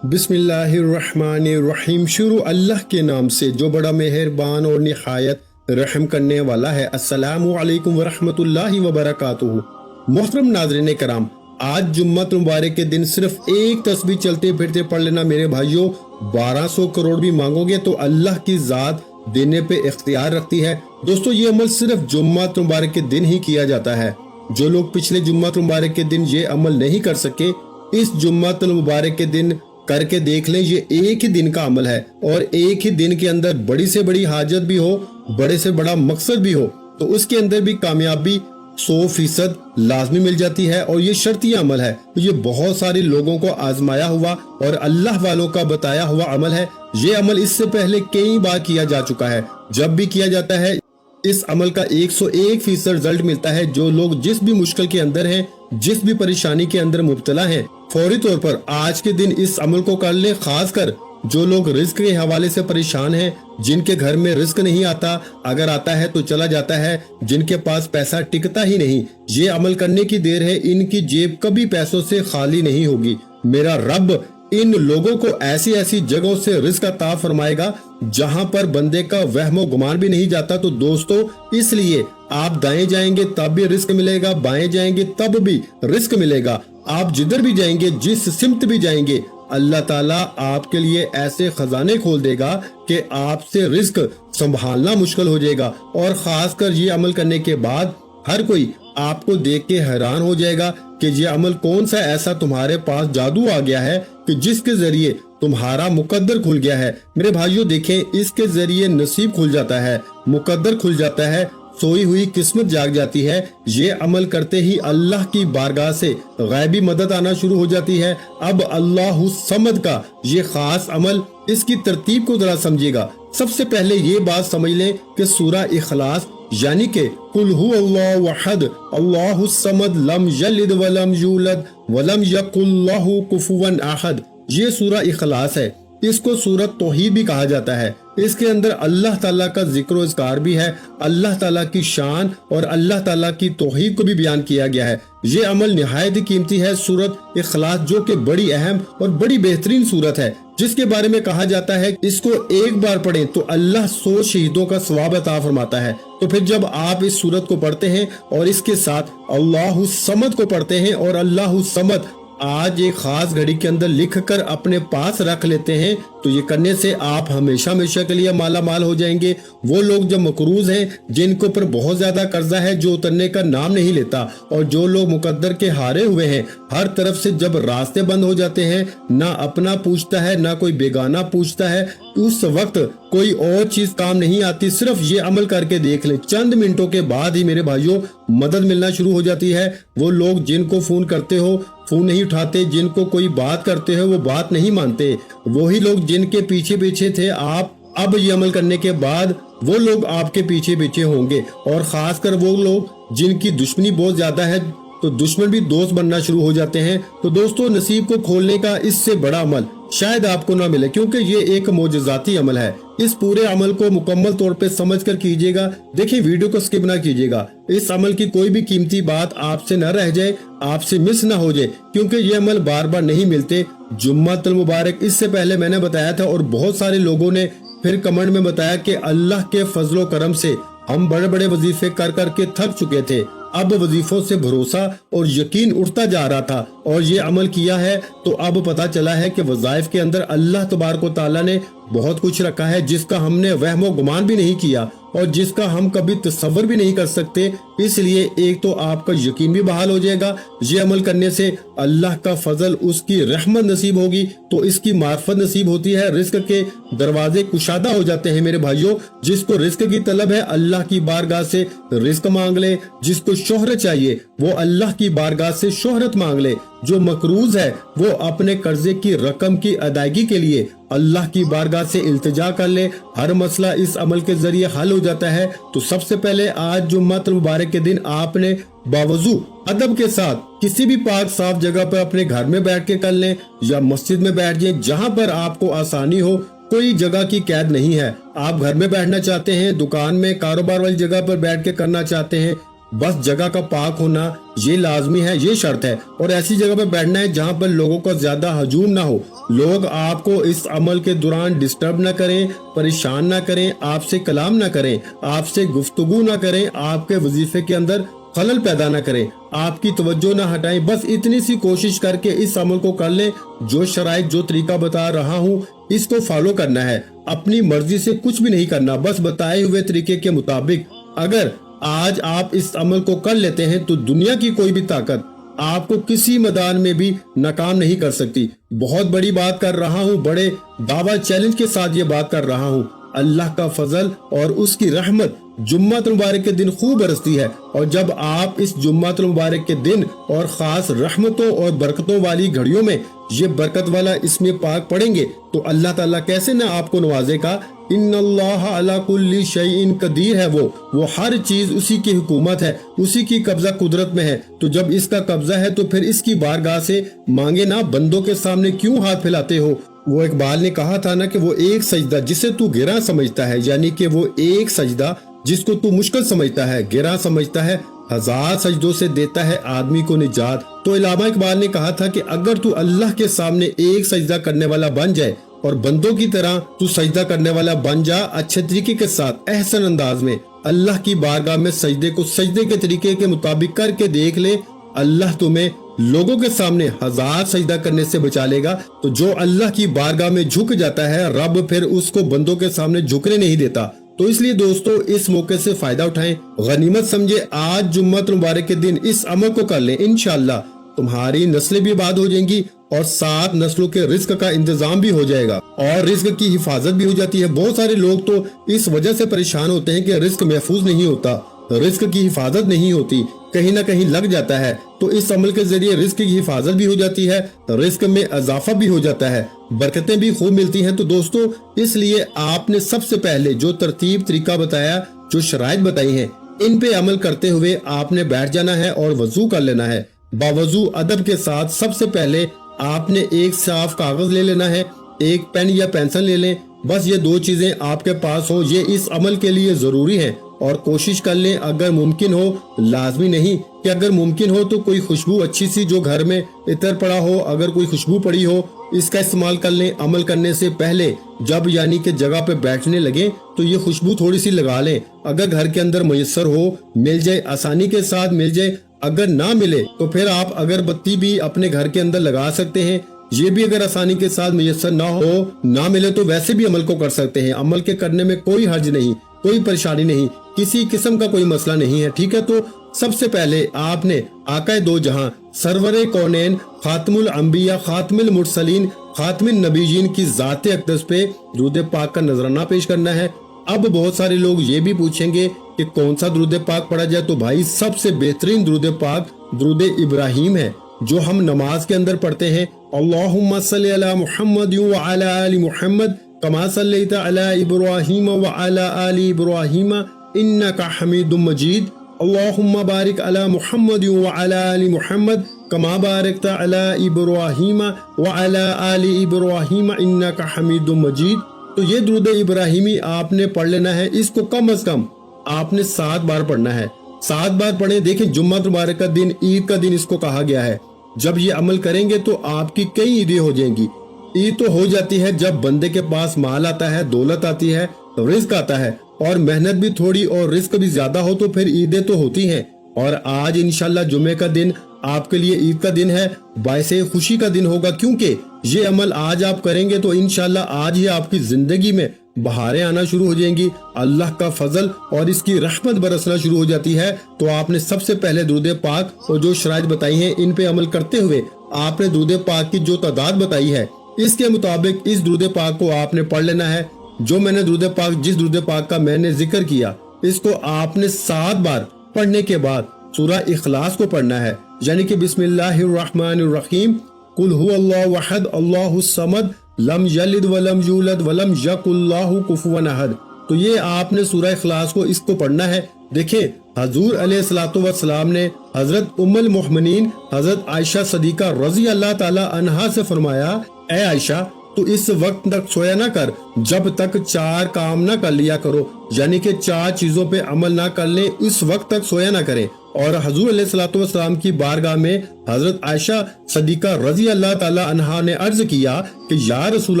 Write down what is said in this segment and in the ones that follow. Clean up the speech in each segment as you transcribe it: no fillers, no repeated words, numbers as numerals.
बिस्मिल्लाहिर्रहमानिर्रहीम। शुरू अल्लाह के नाम से जो बड़ा मेहरबान और निहायत रहम करने वाला है। अस्सलामु अलैकुम वरहमतुल्लाहि वबरकातुहू। मोहतरम नाज़रीन कराम, आज जुम्मत मुबारक के दिन सिर्फ एक तस्बीह चलते फिरते पढ़ लेना मेरे भाइयों। 1200 करोड़ भी मांगोगे तो अल्लाह की जात देने पे इख्तियार रखती है। दोस्तों, ये अमल सिर्फ जुम्मत मुबारक के दिन ही किया जाता है। जो लोग पिछले जुम्मत मुबारक के दिन ये अमल नहीं कर सके, इस जुम्मत मुबारक के दिन करके देख लें। ये एक ही दिन का अमल है और एक ही दिन के अंदर बड़ी से बड़ी हाजत भी हो, बड़े से बड़ा मकसद भी हो, तो उसके अंदर भी कामयाबी 100% लाजमी मिल जाती है। और ये शर्ती अमल है। ये बहुत सारे लोगों को आजमाया हुआ और अल्लाह वालों का बताया हुआ अमल है। ये अमल इससे पहले कई बार किया जा चुका है। जब भी किया जाता है इस अमल का 101% रिजल्ट मिलता है। जो लोग जिस भी मुश्किल के अंदर हैं, जिस भी परेशानी के अंदर मुब्तला हैं, फौरी तौर पर आज के दिन इस अमल को कर ले। खासकर जो लोग रिस्क के हवाले से परेशान हैं, जिनके घर में रिस्क नहीं आता, अगर आता है तो चला जाता है, जिनके पास पैसा टिकता ही नहीं, ये अमल करने की देर है। इनकी जेब कभी पैसों से खाली नहीं होगी। मेरा रब इन लोगों को ऐसी ऐसी जगहों से रिस्क अता फरमाएगा जहां पर बंदे का वहमो गुमान भी नहीं जाता। तो दोस्तों, इसलिए आप दाएं जाएंगे तब भी रिस्क मिलेगा, बाएं जाएंगे तब भी रिस्क मिलेगा। आप जिधर भी जाएंगे, जिस सिमत भी जाएंगे, अल्लाह ताला आपके लिए ऐसे खजाने खोल देगा कि आपसे रिस्क संभालना मुश्किल हो जाएगा। और खासकर ये अमल करने के बाद हर कोई आपको देख के हैरान हो जाएगा कि ये अमल कौन सा ऐसा तुम्हारे पास जादू आ गया है कि जिसके जरिए तुम्हारा मुकद्दर खुल गया है। मेरे भाइयों देखें, इसके जरिए नसीब खुल जाता है, मुकद्दर खुल जाता है, सोई हुई किस्मत जाग जाती है। ये अमल करते ही अल्लाह की बारगाह से गैबी मदद आना शुरू हो जाती है। अब अल्लाहु समद का ये खास अमल, इसकी तरतीब को जरा समझिएगा। सबसे पहले ये बात समझ लें कि सूरा इखलास यानी कि कुल हु अल्लाहु अहद अल्लाहु समद लम यलिद वलम यूलद वलम यकुल लहु कुफुवन अहद, ये सूरा इखलास है। इसको सूरत तौहीद भी कहा जाता है। इसके अंदर अल्लाह ताला का जिक्र और इज़कार भी है, अल्लाह ताला की शान और अल्लाह ताला की तौहीद को भी बयान किया गया है। ये अमल निहायत ही कीमती है। सूरत इखलास जो कि बड़ी अहम और बड़ी बेहतरीन सूरत है, जिसके बारे में कहा जाता है इसको एक बार पढ़ें तो अल्लाह 100 शहीदों का सवाब अता फरमाता है। तो फिर जब आप इस सूरत को पढ़ते हैं और इसके साथ अल्लाहु समद को पढ़ते हैं और अल्लाहु समद आज एक खास घड़ी के अंदर लिखकर अपने पास रख लेते हैं, तो ये करने से आप हमेशा हमेशा के लिए माला माल हो जाएंगे। वो लोग जो मकरूज हैं, जिनके ऊपर बहुत ज्यादा कर्जा है, जो उतरने का नाम नहीं लेता, और जो लोग मुकद्दर के हारे हुए हैं, हर तरफ से जब रास्ते बंद हो जाते हैं, ना अपना पूछता है ना कोई बेगाना पूछता है, उस वक्त कोई और चीज काम नहीं आती। सिर्फ ये अमल करके देख ले, चंद मिनटों के बाद ही मेरे भाइयों मदद मिलना शुरू हो जाती है। वो लोग जिनको फोन करते हो फोन नहीं उठाते, जिनको कोई बात करते हो वो बात नहीं मानते, वही लोग जिनके पीछे पीछे थे आप, अब ये अमल करने के बाद वो लोग आपके पीछे पीछे होंगे। और खासकर वो लोग जिनकी दुश्मनी बहुत ज्यादा है, तो दुश्मन भी दोस्त बनना शुरू हो जाते हैं। तो दोस्तों, नसीब को खोलने का इससे बड़ा अमल शायद आपको ना मिले, क्योंकि ये एक मोजज़ाती अमल है। इस पूरे अमल को मुकम्मल तौर पे समझ कर कीजिएगा। देखिए, वीडियो को स्किप ना कीजिएगा। इस अमल की कोई भी कीमती बात आपसे न रह जाए, आपसे मिस ना हो जाए, क्योंकि ये अमल बार बार नहीं मिलते। जुम्मतुल मुबारक इससे पहले मैंने बताया था और बहुत सारे लोगों ने फिर कमेंट में बताया कि अल्लाह के फजलो करम से हम बड़े बड़े वजीफे कर करके थक चुके थे, अब वजीफों से भरोसा और यकीन उठता जा रहा था और ये अमल किया है तो अब पता चला है कि वज़ाइफ के अंदर अल्लाह तबारक व तआला ने बहुत कुछ रखा है, जिसका हमने वहमो गुमान भी नहीं किया और जिसका हम कभी तसव्वुर भी नहीं कर सकते। इसलिए एक तो आपका यकीन भी बहाल हो जाएगा। ये अमल करने से अल्लाह का फजल, उसकी रहमत नसीब होगी, तो इसकी मार्फत नसीब होती है, रिस्क के दरवाजे कुशादा हो जाते हैं। मेरे भाइयों, जिसको रिस्क की तलब है अल्लाह की बारगाह से रिस्क मांग ले, जिसको शोहरत चाहिए वो अल्लाह की बारगाह से शोहरत मांग ले, जो मकरूज है वो अपने कर्जे की रकम की अदायगी के लिए अल्लाह की बारगाह से इल्तिजा कर ले। हर मसला इस अमल के जरिए हल हो जाता है। तो सबसे पहले आज जुम्मतुल मुबारक के दिन आपने बावजू अदब के साथ किसी भी पाक साफ जगह पर अपने घर में बैठ के कर लें या मस्जिद में बैठ जाएं, जहां पर आपको आसानी हो। कोई जगह की कैद नहीं है। आप घर में बैठना चाहते हैं, दुकान में, कारोबार वाली जगह पर बैठ के करना चाहते हैं, बस जगह का पाक होना ये लाजमी है, ये शर्त है। और ऐसी जगह पे बैठना है जहाँ पर लोगों का ज्यादा हजूम ना हो, लोग आपको इस अमल के दौरान डिस्टर्ब ना करें, परेशान ना करें, आपसे कलाम ना करें, आपसे गुफ्तगू ना करें, आपके वजीफे के अंदर खलल पैदा ना करें, आपकी तवज्जो ना हटाएं। बस इतनी सी कोशिश करके इस अमल को कर लें। जो शराइत, जो तरीका बता रहा हूँ, इसको फॉलो करना है। अपनी मर्जी से कुछ भी नहीं करना, बस बताए हुए तरीके के मुताबिक। अगर आज आप इस अमल को कर लेते हैं तो दुनिया की कोई भी ताकत आपको किसी मैदान में भी नाकाम नहीं कर सकती। बहुत बड़ी बात कर रहा हूँ, बड़े दावा चैलेंज के साथ ये बात कर रहा हूँ। अल्लाह का फजल और उसकी रहमत जुम्मत मुबारक के दिन खूब बरसती है। और जब आप इस जुम्मत मुबारक के दिन और खास रहमतों और बरकतों वाली घड़ियों में ये बरकत वाला इसमें पाक पढ़ेंगे तो अल्लाह ताला कैसे न आपको नवाजेगा। इन्नल्लाह अला कुल्ली शैइन कदीर है, वो हर चीज उसी की हुकूमत है, उसी की कब्जा कुदरत में है। तो जब इसका कब्जा है तो फिर इसकी बारगाह से मांगे ना, बंदों के सामने क्यों हाथ फैलाते हो। वो इकबाल ने कहा था ना कि वो एक सजदा जिसे तू गिरा समझता है, यानी कि वो एक सजदा जिसको तू मुश्किल समझता है, गिरा समझता है, 1000 सजदों से देता है आदमी को निजात। तो इलामा इकबाल ने कहा था कि अगर तू अल्लाह के सामने एक सजदा करने वाला बन जाए और बंदों की तरह तू सजदा करने वाला बन जा, अच्छे तरीके के साथ, एहसन अंदाज में अल्लाह की बारगाह में सजदे को सजदे के तरीके के मुताबिक करके देख ले, अल्लाह तुम्हें लोगों के सामने 1000 सजदा करने से बचा लेगा। तो जो अल्लाह की बारगाह में झुक जाता है, रब फिर उसको बंदों के सामने झुकने नहीं देता। तो इसलिए दोस्तों इस मौके से फायदा उठाएं, गनीमत समझे। आज जुम्मत मुबारक के दिन इस अमल को कर लें, इंशाअल्लाह तुम्हारी नस्लें भी आबाद हो जाएंगी और 7 नस्लों के रिस्क का इंतजाम भी हो जाएगा और रिस्क की हिफाजत भी हो जाती है। बहुत सारे लोग तो इस वजह से परेशान होते हैं कि रिस्क महफूज नहीं होता, रिस्क की हिफाजत नहीं होती, कहीं ना कहीं लग जाता है। तो इस अमल के जरिए रिस्क की हिफाजत भी हो जाती है, रिस्क में इजाफा भी हो जाता है, बरकतें भी खूब मिलती हैं। तो दोस्तों इसलिए आपने सबसे पहले जो तरतीब तरीका बताया, जो शराइत बताई हैं, इन पे अमल करते हुए आपने बैठ जाना है और वजू कर लेना है। बावजू अदब के साथ सबसे पहले आपने एक साफ कागज ले लेना है, एक पेन या पेंसिल ले लें। बस ये 2 चीजें आपके पास हो, ये इस अमल के लिए जरूरी है। और कोशिश कर लें अगर मुमकिन हो, लाजमी नहीं कि अगर मुमकिन हो तो कोई खुशबू अच्छी सी जो घर में इतर पड़ा हो, अगर कोई खुशबू पड़ी हो, इसका इस्तेमाल कर लें। अमल करने से पहले जब यानी कि जगह पे बैठने लगे तो ये खुशबू थोड़ी सी लगा लें। अगर घर के अंदर मुयस्सर हो, मिल जाए, आसानी के साथ मिल जाए। अगर ना मिले तो फिर आप अगरबत्ती भी अपने घर के अंदर लगा सकते हैं। ये भी अगर आसानी के साथ मुयस्सर ना हो, ना मिले तो वैसे भी अमल को कर सकते हैं। अमल के करने में कोई हर्ज नहीं, कोई परेशानी नहीं, किसी किस्म का कोई मसला नहीं है, ठीक है। तो सबसे पहले आपने आकाए दो जहां, सरवरे कौनैन, खातमुल अंबिया, खातमुल मुरसलीन, खातमुन नबीयीन की ज़ाते अक़दस पे दुरूद पाक का नजराना पेश करना है। अब बहुत सारे लोग ये भी पूछेंगे कि कौन सा दुरूद पाक पढ़ा जाए। तो भाई सबसे बेहतरीन दुरूद पाक दुरूद इब्राहिम है, जो हम नमाज के अंदर पढ़ते हैं। अल्लाहुम्मा सल्ली अला मुहम्मद व अला आलि मुहम्मद कमा सल्लैता अला इब्राहीम व अला आलि इब्राहीम इन्नका हमीदुम मजीद। अल्लाहुम्मा बारिक अला मुहम्मद व अला आलि मुहम्मद कमा बारकता अला इब्राहीम व अला आलि इब्राहीम इन्नका हमीदुम मजीद। तो ये दुरूद इब्राहिमी आपने पढ़ लेना है। इसको कम से कम आपने 7 बार पढ़ना है। 7 बार पढ़े। देखें जुम्मा मुबारक का दिन, ईद का दिन इसको कहा गया है। जब ये अमल करेंगे तो आपकी कई ईदें हो जाएंगी। ईद तो हो जाती है जब बंदे के पास माल आता है, दौलत आती है, रिस्क आता है और मेहनत भी थोड़ी और रिस्क भी ज्यादा हो तो फिर ईदें तो होती हैं। और आज इंशाल्लाह जुमे का दिन आपके लिए ईद का दिन है, बायसे खुशी का दिन होगा, क्योंकि ये अमल आज आप करेंगे तो इंशाल्लाह आज ही आपकी जिंदगी में बहारें आना शुरू हो जाएंगी, अल्लाह का फजल और इसकी रहमत बरसना शुरू हो जाती है। तो आपने सबसे पहले दुरूद पाक और जो शराइत बताई हैं, इन पे अमल करते हुए आपने दुरूद पाक की जो तादाद बताई है, इसके मुताबिक इस दुरूद पाक को आपने पढ़ लेना है। जो मैंने दुरूद पाक, जिस दुरूद पाक का मैंने जिक्र किया, इसको आपने 7 बार पढ़ने के बाद सूरह इखलास को पढ़ना है, यानी कि बिस्मिल्लाहिर्रहमानिर्रहीम, कुल हुवल्लाहु अहद अल्लाहुस समद लम यलिद वलम यूलद वलम यकुल्लाहु कुफुवन अहद। तो ये आपने सूरह इखलास को इसको पढ़ना है। देखिए हजूर अलैहिस्सलातु वस्सलाम ने हजरत उम्मुल मोमिनीन हजरत आयशा सदीका रजी अल्लाह ताला अन्हा से फरमाया, ए आयशा تو اس وقت تک سویا نہ کر جب تک 4 کام نہ کر لیا کرو، یعنی کہ 4 چیزوں پہ عمل نہ کر لیں اس وقت تک سویا نہ کریں۔ اور حضور علیہ الصلوۃ والسلام کی بارگاہ میں حضرت عائشہ صدیقہ رضی اللہ تعالی عنہا نے عرض کیا کہ یا رسول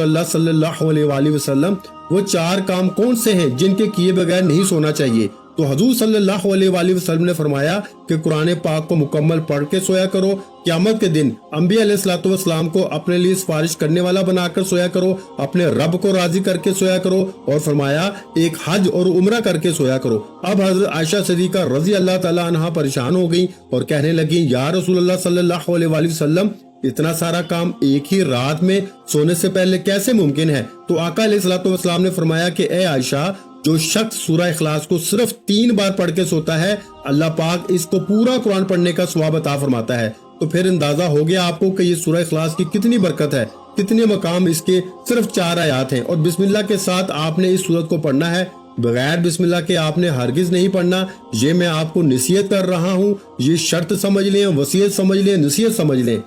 اللہ صلی اللہ علیہ وآلہ وسلم، وہ 4 کام کون سے ہیں جن کے کیے بغیر نہیں سونا چاہیے؟ تو حضور صلی اللہ علیہ وآلہ وسلم نے فرمایا کہ قرآن پاک کو مکمل پڑھ کے سویا کرو، قیامت کے دن انبیاء علیہ الصلوۃ والسلام کو اپنے لیے سفارش کرنے والا بنا کر سویا کرو، اپنے رب کو راضی کر کے سویا کرو، اور فرمایا ایک حج اور عمرہ کر کے سویا کرو۔ اب حضرت عائشہ صدیقہ رضی اللہ تعالی عنہا پریشان ہو گئیں اور کہنے لگیں یا رسول اللہ صلی اللہ علیہ وآلہ وسلم، اتنا سارا کام ایک ہی رات میں سونے سے پہلے کیسے ممکن ہے؟ تو آقا علیہ الصلوۃ والسلام نے فرمایا کہ اے عائشہ، جو شخص سورہ اخلاص کو صرف 3 بار پڑھ کے سوتا ہے، اللہ پاک اس کو پورا قرآن پڑھنے کا ثواب عطا فرماتا ہے۔ تو پھر اندازہ ہو گیا آپ کو کہ یہ سورہ اخلاص کی کتنی برکت ہے، کتنے مقام اس کے، صرف 4 آیات ہیں، اور بسم اللہ کے ساتھ آپ نے اس سورت کو پڑھنا ہے، بغیر بسم اللہ کے آپ نے ہرگز نہیں پڑھنا۔ یہ میں آپ کو نصیحت کر رہا ہوں، یہ شرط سمجھ لیں، وصیت سمجھ لیں، نصیحت سمجھ لیں،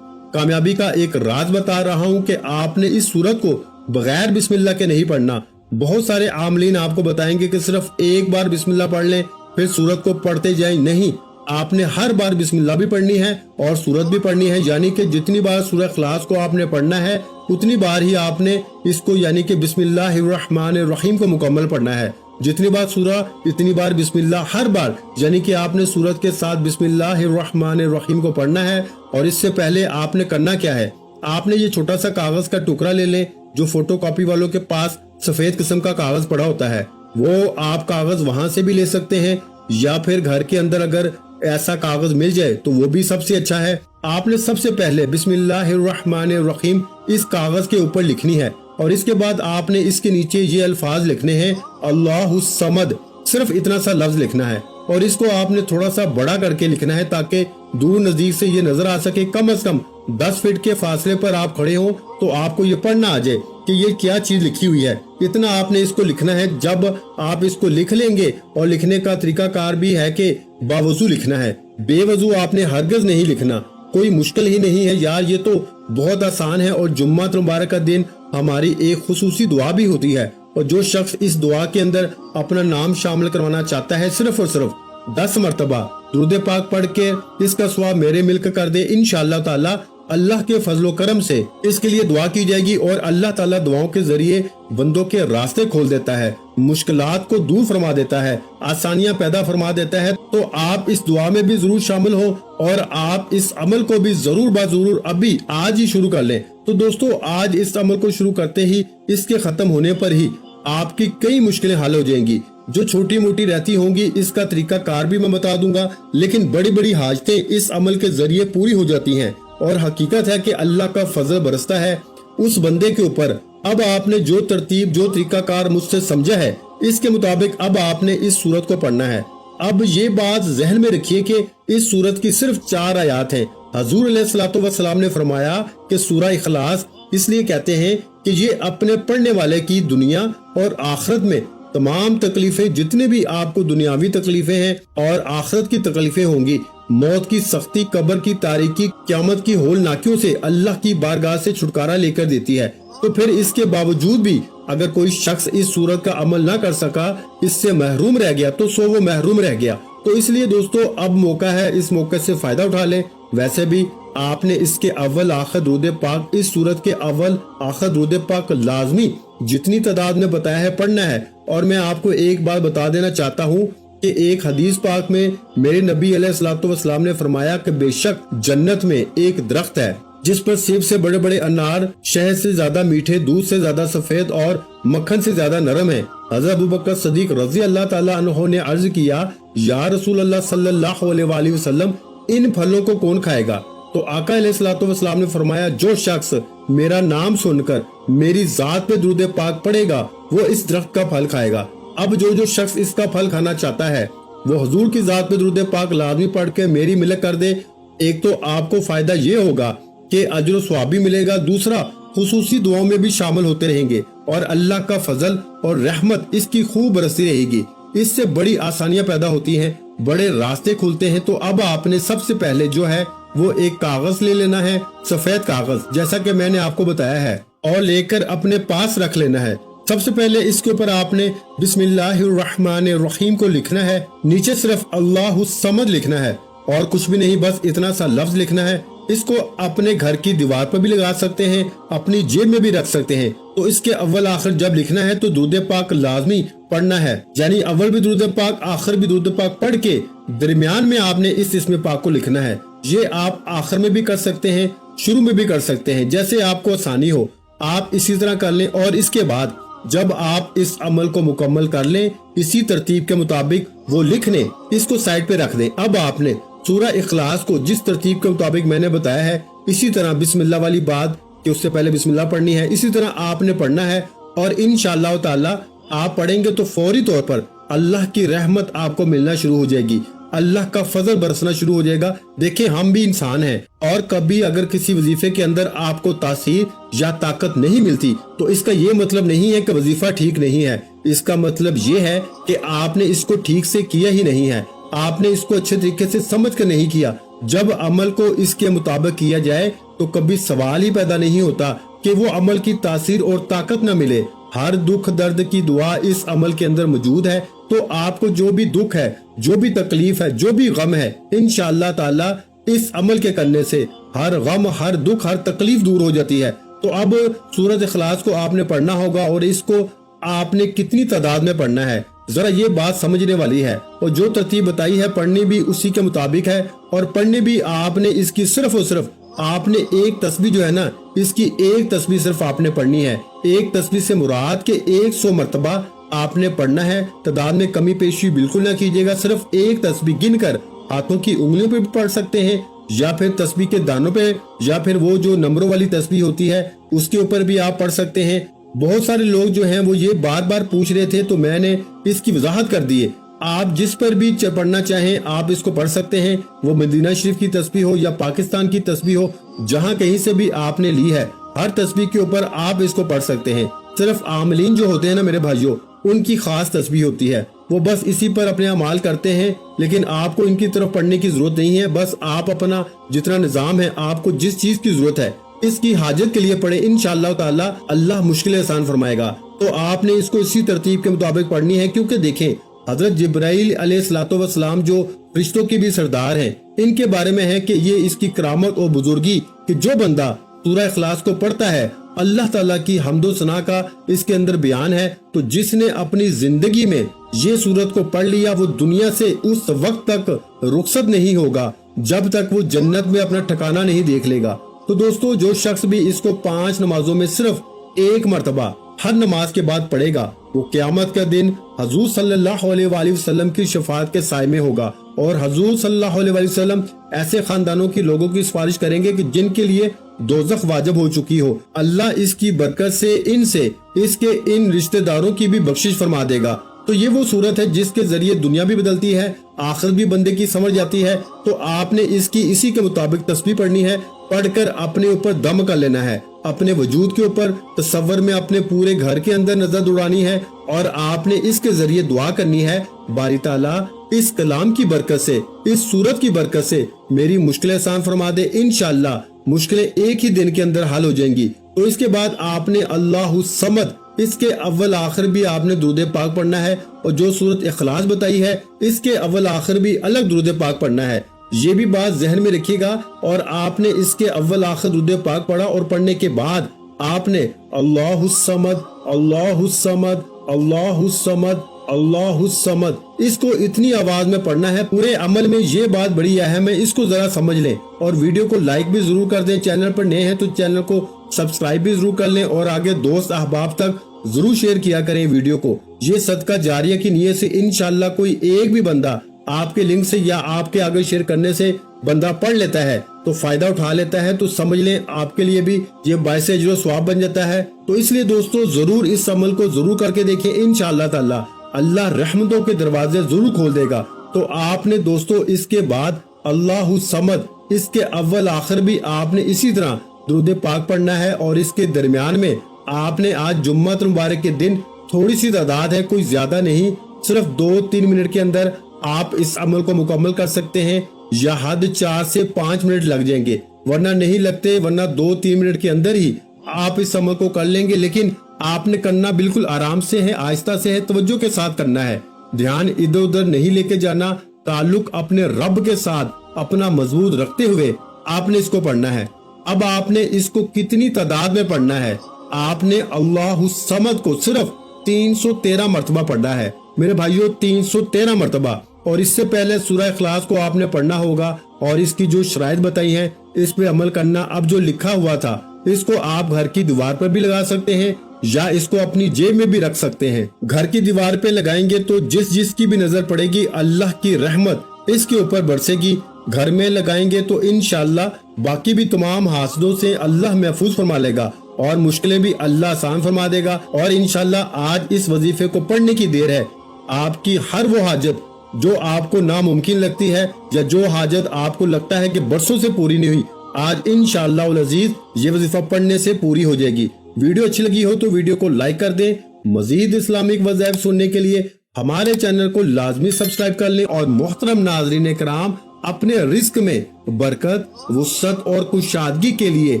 کامیابی کا ایک راز بتا رہا ہوں کہ آپ نے اس سورت کو بغیر بسم اللہ کے نہیں پڑھنا۔ بہت سارے عاملین آپ کو بتائیں گے کہ صرف ایک بار بسم اللہ پڑھ لیں پھر سورت کو پڑھتے جائیں، نہیں، آپ نے ہر بار بسم اللہ بھی پڑھنی ہے اور سورت بھی پڑھنی ہے، یعنی کہ جتنی بار سورہ اخلاص کو آپ نے پڑھنا ہے اتنی بار ہی آپ نے اس کو، یعنی کہ بسم اللہ الرحمن الرحیم کو مکمل پڑھنا ہے۔ جتنی بار سورہ اتنی بار بسم اللہ، ہر بار، یعنی کہ آپ نے سورت کے ساتھ بسم اللہ الرحمن الرحیم کو پڑھنا ہے۔ اور اس سے پہلے آپ نے کرنا کیا ہے، آپ نے یہ چھوٹا سا کاغذ کا ٹکڑا لے لیں، جو فوٹو کاپی والوں کے پاس سفید قسم کا کاغذ پڑا ہوتا ہے، وہ آپ کاغذ وہاں سے بھی لے سکتے ہیں، یا پھر گھر کے اندر اگر ایسا کاغذ مل جائے تو وہ بھی سب سے اچھا ہے۔ آپ نے سب سے پہلے بسم اللہ الرحمن الرحیم اس کاغذ کے اوپر لکھنی ہے، اور اس کے بعد آپ نے اس کے نیچے یہ الفاظ لکھنے ہیں، اللہ الصمد، صرف اتنا سا لفظ لکھنا ہے، اور اس کو آپ نے تھوڑا سا بڑا کر کے لکھنا ہے تاکہ دور نزدیک سے یہ نظر آ سکے۔ کم از کم 10 فٹ کے فاصلے پر آپ کھڑے ہوں تو آپ کو یہ پڑھنا آ جائے کہ یہ کیا چیز لکھی ہوئی ہے۔ اتنا آپ نے اس کو لکھنا ہے۔ جب آپ اس کو لکھ لیں گے، اور لکھنے کا طریقہ کار بھی ہے کہ باوضو لکھنا ہے، بے وضو آپ نے ہرگز نہیں لکھنا، کوئی مشکل ہی نہیں ہے یار، یہ تو بہت آسان ہے۔ اور جمعہ مبارک کا دن ہماری ایک خصوصی دعا بھی ہوتی ہے، اور جو شخص اس دعا کے اندر اپنا نام شامل کروانا چاہتا ہے، صرف اور صرف 10 مرتبہ درود پاک پڑھ کے اس کا ثواب میرے ملک کر دے، انشاءاللہ تعالی اللہ کے فضل و کرم سے اس کے لیے دعا کی جائے گی، اور اللہ تعالیٰ دعاؤں کے ذریعے بندوں کے راستے کھول دیتا ہے، مشکلات کو دور فرما دیتا ہے، آسانیاں پیدا فرما دیتا ہے۔ تو آپ اس دعا میں بھی ضرور شامل ہو، اور آپ اس عمل کو بھی ضرور ضرور ابھی آج ہی شروع کر لیں۔ تو دوستو، آج اس عمل کو شروع کرتے ہی، اس کے ختم ہونے پر ہی آپ کی کئی مشکلیں حل ہو جائیں گی، جو چھوٹی موٹی رہتی ہوں گی اس کا طریقہ کار بھی میں بتا دوں گا، لیکن بڑی بڑی حاجتیں اس عمل کے ذریعے پوری ہو جاتی ہیں۔ اور حقیقت ہے کہ اللہ کا فضل برستا ہے اس بندے کے اوپر۔ اب آپ نے جو ترتیب، جو طریقہ کار مجھ سے سمجھا ہے، اس کے مطابق اب آپ نے اس سورت کو پڑھنا ہے۔ اب یہ بات ذہن میں رکھیے کہ اس سورت کی صرف 4 آیات ہیں۔ حضور علیہ الصلوۃ والسلام نے فرمایا کہ سورہ اخلاص اس لیے کہتے ہیں کہ یہ اپنے پڑھنے والے کی دنیا اور آخرت میں تمام تکلیفیں، جتنے بھی آپ کو دنیاوی تکلیفیں ہیں اور آخرت کی تکلیفیں ہوں گی، موت کی سختی، قبر کی تاریکی، قیامت کی ہولناکیوں سے اللہ کی بارگاہ سے چھٹکارا لے کر دیتی ہے۔ تو پھر اس کے باوجود بھی اگر کوئی شخص اس سورت کا عمل نہ کر سکا، اس سے محروم رہ گیا، تو سو وہ محروم رہ گیا۔ تو اس لیے دوستو، اب موقع ہے، اس موقع سے فائدہ اٹھا لیں۔ ویسے بھی آپ نے اس کے اول آخر درود پاک، اس سورت کے اول آخر درود پاک لازمی جتنی تعداد میں بتایا ہے پڑھنا ہے۔ اور میں آپ کو ایک بات بتا دینا چاہتا ہوں کہ ایک حدیث پاک میں میرے نبی علیہ الصلوۃ والسلام نے فرمایا کہ بے شک جنت میں ایک درخت ہے جس پر سیب سے بڑے بڑے انار، شہد سے زیادہ میٹھے، دودھ سے زیادہ سفید اور مکھن سے زیادہ نرم ہیں۔ حضرت ابوبکر صدیق رضی اللہ تعالیٰ عنہ نے عرض کیا، یا رسول اللہ صلی اللہ علیہ وآلہ وسلم، ان پھلوں کو کون کھائے گا؟ تو آقا علیہ الصلوۃ والسلام نے فرمایا، جو شخص میرا نام سن کر میری ذات پہ درود پاک پڑھے گا وہ اس درخت کا پھل کھائے گا۔ اب جو شخص اس کا پھل کھانا چاہتا ہے وہ حضور کی ذات پہ درود پاک لازمی پڑھ کے میری ملک کر دے۔ ایک تو آپ کو فائدہ یہ ہوگا کہ اجر و ثواب بھی ملے گا، دوسرا خصوصی دعاؤں میں بھی شامل ہوتے رہیں گے، اور اللہ کا فضل اور رحمت اس کی خوب برستی رہے گی۔ اس سے بڑی آسانیاں پیدا ہوتی ہیں، بڑے راستے کھلتے ہیں۔ تو اب آپ نے سب سے پہلے جو ہے وہ ایک کاغذ لے لینا ہے، سفید کاغذ، جیسا کہ میں نے آپ کو بتایا ہے۔ और लेकर अपने पास रख लेना है। सबसे पहले इसके ऊपर आपने बिस्मिल्लाहिर्रहमानिर्रहीम को लिखना है, नीचे सिर्फ अल्लाहु समद लिखना है और कुछ भी नहीं, बस इतना सा लफ्ज लिखना है। इसको अपने घर की दीवार पर भी लगा सकते हैं, अपनी जेब में भी रख सकते हैं। तो इसके अव्वल आखिर जब लिखना है तो दुरूद पाक लाजमी पढ़ना है, यानी अव्वल भी दुरूद पाक आखिर भी दुरूद पाक पढ़ के दरमियान में आपने इस इस्म पाक को लिखना है। ये आप आखिर में भी कर सकते हैं, शुरू में भी कर सकते हैं, जैसे आपको आसानी हो आप इसी तरह कर लें। और इसके बाद जब आप इस अमल को मुकम्मल कर लें, इसी तरतीब के मुताबिक वो लिख लें, इसको साइड पे रख दें। अब आपने सूरह इखलास को जिस तरतीब के मुताबिक मैंने बताया है, इसी तरह बिस्मिल्लाह वाली बात कि उससे पहले बिस्मिल्लाह पढ़नी है, इसी तरह आपने पढ़ना है। और इंशाअल्लाह ताला आप पढ़ेंगे तो फौरी तौर पर अल्लाह की रहमत आपको मिलना शुरू हो जाएगी, अल्लाह का फजल बरसना शुरू हो जाएगा। देखें, हम भी इंसान हैं और कभी अगर किसी वजीफे के अंदर आपको तासीर या ताकत नहीं मिलती तो इसका ये मतलब नहीं है कि वजीफा ठीक नहीं है। इसका मतलब ये है कि आपने इसको ठीक से किया ही नहीं है, आपने इसको अच्छे तरीके से समझ कर नहीं किया। जब अमल को इसके मुताबिक किया जाए तो कभी सवाल ही पैदा नहीं होता कि वो अमल की तासीर और ताकत न मिले। हर दुख दर्द की दुआ इस अमल के अंदर मौजूद है। तो आपको जो भी दुख है, जो भी तकलीफ है, जो भी गम है, इंशाअल्लाह ताला इस अमल के करने से हर गम, हर दुख, हर तकलीफ दूर हो जाती है। तो अब सूरत इखलास को आपने पढ़ना होगा और इसको आपने कितनी तादाद में पढ़ना है, जरा ये बात समझने वाली है। और जो तरतीब बताई है पढ़नी भी उसी के मुताबिक है, और पढ़ने भी आपने इसकी सिर्फ और सिर्फ आपने एक तस्बीह जो है ना, इसकी एक तस्बीह सिर्फ आपने पढ़नी है। एक तस्बीह से मुराद के 100 मरतबा आपने पढ़ना है। तादाद में कमी पेशी बिल्कुल ना कीजिएगा, सिर्फ एक तस्बीह गिनकर हाथों की उंगलियों पे भी पढ़ सकते हैं, या फिर तस्बीह के दानों पे, या फिर वो जो नंबरों वाली तस्बीह होती है उसके ऊपर भी आप पढ़ सकते हैं। बहुत सारे लोग जो हैं वो ये बार बार पूछ रहे थे तो मैंने इसकी वजाहत कर दी है। आप जिस पर भी पढ़ना चाहें आप इसको पढ़ सकते हैं, वो मदीना शरीफ की तस्बीह हो या पाकिस्तान की तस्बीह हो, जहां कहीं से भी आपने ली है, हर तस्बीह के ऊपर आप इसको पढ़ सकते हैं। सिर्फ आमलीन जो होते हैं ना मेरे भाइयों, उनकी खास तस्बीह होती है, वो बस इसी पर अपने अमाल करते हैं, लेकिन आपको इनकी तरफ पढ़ने की जरूरत नहीं है। बस आप अपना जितना निजाम है, आपको जिस चीज की जरूरत है इसकी हाजत के लिए पढ़े, इंशाअल्लाह ताला अल्लाह मुश्किल आसान फरमाएगा। तो आपने इसको इसी तरतीब के मुताबिक पढ़नी है, क्योंकि देखें हजरत जिब्राइल अलैहिस्सलाम जो फरिश्तों के भी सरदार हैं, इनके बारे में है कि ये इसकी करामत और बुजुर्गी कि जो बंदा सूरह इखलास को पढ़ता है, अल्लाह ताला की हम्दो सना का इसके अंदर बयान है। तो जिसने अपनी जिंदगी में ये सूरत को पढ़ लिया वो दुनिया से उस वक्त तक रुखसत नहीं होगा जब तक वो जन्नत में अपना ठिकाना नहीं देख लेगा। तो दोस्तों, जो शख्स भी इसको 5 नमाजों में सिर्फ एक मरतबा हर नमाज के बाद पढ़ेगा, वो क़यामत का दिन हजूर सल्लल्लाहु अलैहि वसल्लम की शफाअत के साए में होगा। और हजूर सल्लल्लाहु अलैहि वसल्लम ऐसे खानदानों के लोगों की सिफारिश करेंगे कि जिनके लिए दोज़ख वाजिब हो चुकी हो। अल्लाह इसकी बरकत से इनसे इसके इन रिश्तेदारों की भी बख्शिश फरमा देगा। तो ये वो सूरत है जिसके जरिए दुनिया भी बदलती है, आखिरत भी बंदे की समझ जाती है। तो आपने इसकी इसी के मुताबिक तस्बीह पढ़नी है, पढ़कर अपने ऊपर दम कर लेना है, अपने वजूद के ऊपर तसव्वुर में अपने पूरे घर के अंदर नजर दौड़ानी है, और आपने इसके जरिए दुआ करनी है, बारी ताला इस कलाम की बरकत से, इस सूरत की बरकत से मेरी मुश्किलें आसान फरमा दे। इंशाअल्लाह मुश्किलें एक ही दिन के अंदर हल हो जाएंगी। तो इसके बाद आपने अल्लाहु समद, इसके अव्वल आखिर भी आपने दुरूद पाक पढ़ना है, और जो सूरत इखलास बताई है इसके अव्वल आखिर भी अलग दुरूद पाक पढ़ना है। ये भी बात जहन में रखिएगा। और आपने इसके अव्वल आखिर दुरूद पाक पढ़ा और पढ़ने के बाद आपने अल्लाहु समद, अल्लाहु समद, अल्लाहु समद, अल्लाहु समद, इसको इतनी आवाज में पढ़ना है। पूरे अमल में ये बात बड़ी अहम है, इसको जरा समझ लें। और वीडियो को लाइक भी जरूर कर दें, चैनल पर नए हैं तो चैनल को सब्सक्राइब भी जरूर कर लें, और आगे दोस्त अहबाब तक जरूर शेयर किया करें वीडियो को। ये सदका जारिया की नीयत से इंशाअल्लाह कोई एक भी बंदा आपके लिंक से या आपके आगे शेयर करने से बंदा पढ़ लेता है तो फायदा उठा लेता है, तो समझ लें आपके लिए भी ये बायस अजर सवाब बन जाता है। तो इसलिए दोस्तों जरूर इस अमल को जरूर करके देखें, इंशाअल्लाह ताला अल्लाह रहमतों के दरवाजे जरूर खोल देगा। तो आपने दोस्तों इसके बाद अल्लाहु समद, इसके अव्वल आखिर भी आपने इसी तरह दुरूद पाक पढ़ना है, और इसके दरमियान में आपने आज जुम्मत मुबारक के दिन थोड़ी सी तादाद है, कोई ज्यादा नहीं, सिर्फ 2-3 मिनट के अंदर आप इस अमल को मुकम्मल कर सकते हैं, या हद 4 से 5 मिनट लग जाएंगे, वरना नहीं लगते, वरना 2-3 मिनट के अंदर ही आप इस अमल को कर लेंगे, लेकिन आपने करना बिल्कुल आराम से है, आहिस्ता से है, तवज्जो के साथ करना है। ध्यान इधर उधर नहीं लेके जाना, ताल्लुक अपने रब के साथ अपना मजबूत रखते हुए आपने इसको पढ़ना है। अब आपने इसको कितनी तादाद में पढ़ना है? आपने अल्लाहु समद को सिर्फ 313 मरतबा पढ़ना है मेरे भाइयों, 313 मरतबा। और इससे पहले सूरह इखलास को आपने पढ़ना होगा और इसकी जो शराइत बताई है इस पे अमल करना। अब जो लिखा हुआ था इसको आप घर की दीवार पर भी लगा सकते हैं या इसको अपनी जेब में भी रख सकते हैं। घर की दीवार पे लगाएंगे तो जिसकी भी नजर पड़ेगी अल्लाह की रहमत इसके ऊपर बरसेगी। घर में लगाएंगे तो इंशाअल्लाह बाकी भी तमाम हासदों से अल्लाह महफूज फरमा लेगा और मुश्किलें भी अल्लाह आसान फरमा देगा। और इंशाअल्लाह आज इस वजीफे को पढ़ने की देर है। आपकी हर वो हाजत जो आपको नामुमकिन लगती है या जो हाजत आपको लगता है कि बरसों से पूरी नहीं हुई, आज इंशाअल्लाह उल अजीज ये वजीफा पढ़ने से पूरी हो जाएगी। वीडियो अच्छी लगी हो तो वीडियो को लाइक कर दें। मजीद इस्लामिक वज़ाइफ सुनने के लिए हमारे चैनल को लाजमी सब्सक्राइब कर लें। और मोहतरम नाज़रीन कराम, अपने रिस्क में बरकत, वुसअत और कुशादगी के लिए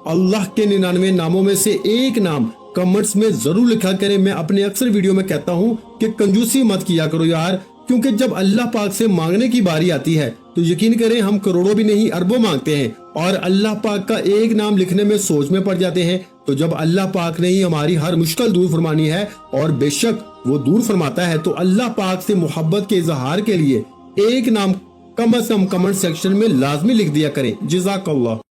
अल्लाह के 99 नामों में से एक नाम कमेंट्स में जरूर लिखा करें। मैं अपने अक्सर वीडियो में कहता हूँ कि कंजूसी मत किया करो यार, क्योंकि जब अल्लाह पाक से मांगने की बारी आती है तो यकीन करें हम करोड़ों भी नहीं अरबों मांगते हैं और अल्लाह पाक का एक नाम लिखने में सोच में पड़ जाते हैं। तो जब अल्लाह पाक ने ही हमारी हर मुश्किल दूर फरमानी है और बेशक वो दूर फरमाता है, तो अल्लाह पाक से मोहब्बत के इजहार के लिए एक नाम कम से कम कमेंट सेक्शन में लाजमी लिख दिया करें। जज़ाकल्लाह।